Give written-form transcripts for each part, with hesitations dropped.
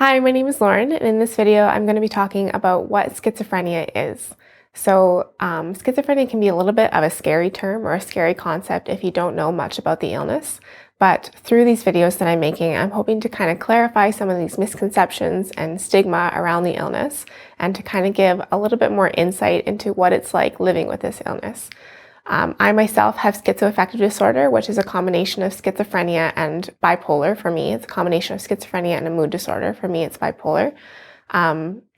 Hi, my name is Lauren, and in this video, I'm going to be talking about what schizophrenia is. Schizophrenia can be a little bit of a scary term or a scary concept if you don't know much about the illness. But through these videos that I'm making, I'm hoping to kind of clarify some of these misconceptions and stigma around the illness and to kind of give a little bit more insight into what it's like living with this illness. I myself have schizoaffective disorder, which is a combination of schizophrenia and bipolar. For me, it's a combination of schizophrenia and a mood disorder. For me, it's bipolar.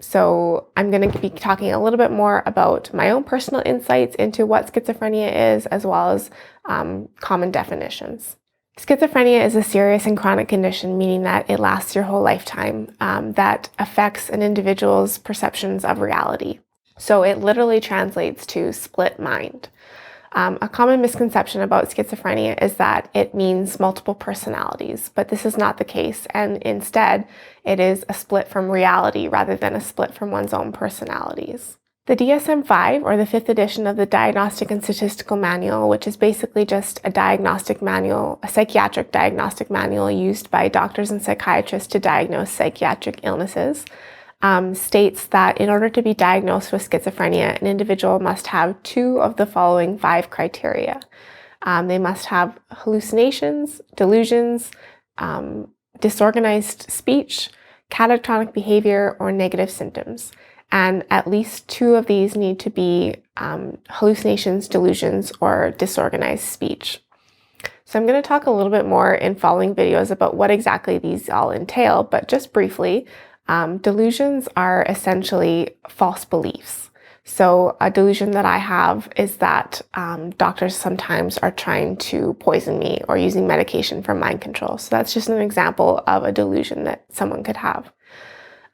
So I'm going to be talking a little bit more about my own personal insights into what schizophrenia is, as well as common definitions. Schizophrenia is a serious and chronic condition, meaning that it lasts your whole lifetime, that affects an individual's perceptions of reality. So it literally translates to split mind. A common misconception about schizophrenia is that it means multiple personalities, but this is not the case, and instead, it is a split from reality rather than a split from one's own personalities. The DSM-5, or the 5th edition of the Diagnostic and Statistical Manual, which is basically just a diagnostic manual, a psychiatric diagnostic manual used by doctors and psychiatrists to diagnose psychiatric illnesses, states that in order to be diagnosed with schizophrenia, an individual must have 2 of the following 5 criteria. They must have hallucinations, delusions, disorganized speech, catatonic behavior, or negative symptoms. And at least 2 of these need to be hallucinations, delusions, or disorganized speech. So I'm going to talk a little bit more in following videos about what exactly these all entail, but just briefly, delusions are essentially false beliefs. So a delusion that I have is that doctors sometimes are trying to poison me or using medication for mind control. So that's just an example of a delusion that someone could have.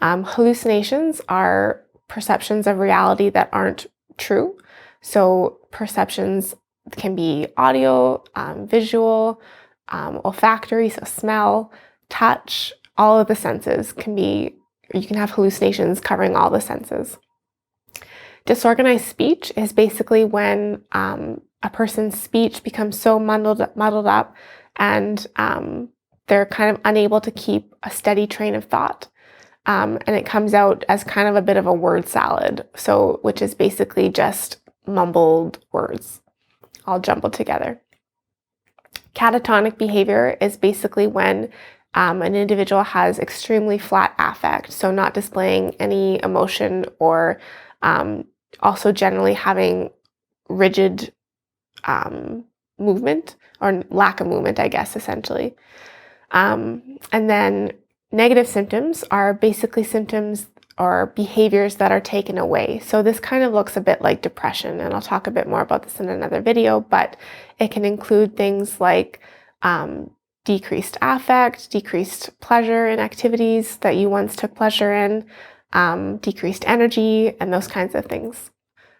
Hallucinations are perceptions of reality that aren't true. So perceptions can be audio, visual, olfactory, so smell, touch, all of the senses can be, you can have hallucinations covering all the senses. Disorganized speech is basically when a person's speech becomes so muddled up and they're kind of unable to keep a steady train of thought. And it comes out as kind of a bit of a word salad, which is basically just mumbled words all jumbled together. Catatonic behavior is basically when an individual has extremely flat affect, so not displaying any emotion or also generally having rigid movement or lack of movement, I guess, essentially. And then negative symptoms are basically symptoms or behaviors that are taken away. So this kind of looks a bit like depression, and I'll talk a bit more about this in another video, but it can include things like decreased affect, decreased pleasure in activities that you once took pleasure in, decreased energy, and those kinds of things.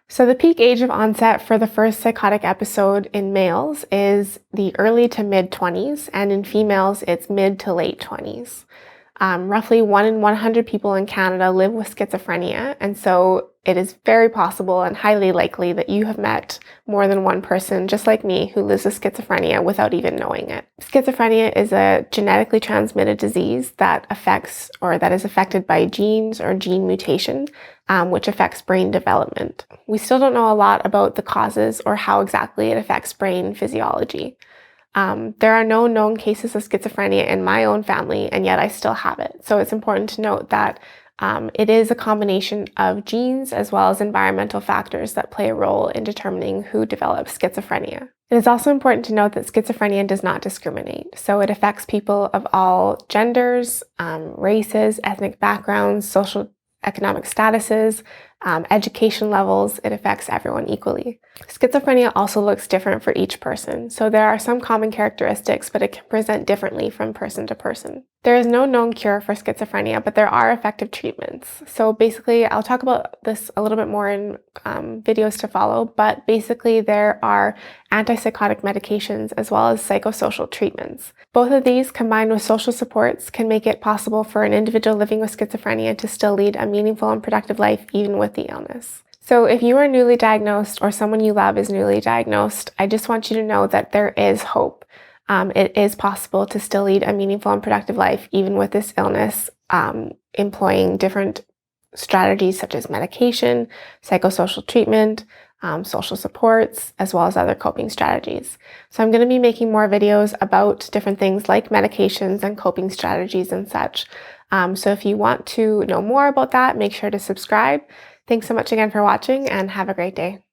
So the peak age of onset for the first psychotic episode in males is the early to mid 20s, and in females, it's mid to late 20s. Roughly 1 in 100 people in Canada live with schizophrenia, and so it is very possible and highly likely that you have met more than one person, just like me, who lives with schizophrenia without even knowing it. Schizophrenia is a genetically transmitted disease that affects, or that is affected by genes or gene mutation, which affects brain development. We still don't know a lot about the causes or how exactly it affects brain physiology. There are no known cases of schizophrenia in my own family, and yet I still have it. So it's important to note that it is a combination of genes as well as environmental factors that play a role in determining who develops schizophrenia. It is also important to note that schizophrenia does not discriminate. So it affects people of all genders, races, ethnic backgrounds, social economic statuses, education levels. It affects everyone equally. Schizophrenia also looks different for each person. So there are some common characteristics, but it can present differently from person to person. There is no known cure for schizophrenia, but there are effective treatments. So basically, I'll talk about this a little bit more in videos to follow, but basically there are antipsychotic medications as well as psychosocial treatments. Both of these, combined with social supports, can make it possible for an individual living with schizophrenia to still lead a meaningful and productive life even with the illness. So if you are newly diagnosed or someone you love is newly diagnosed, I just want you to know that there is hope. It is possible to still lead a meaningful and productive life even with this illness employing different strategies such as medication, psychosocial treatment, social supports, as well as other coping strategies. So I'm going to be making more videos about different things like medications and coping strategies and such. So if you want to know more about that, make sure to subscribe. Thanks so much again for watching and have a great day.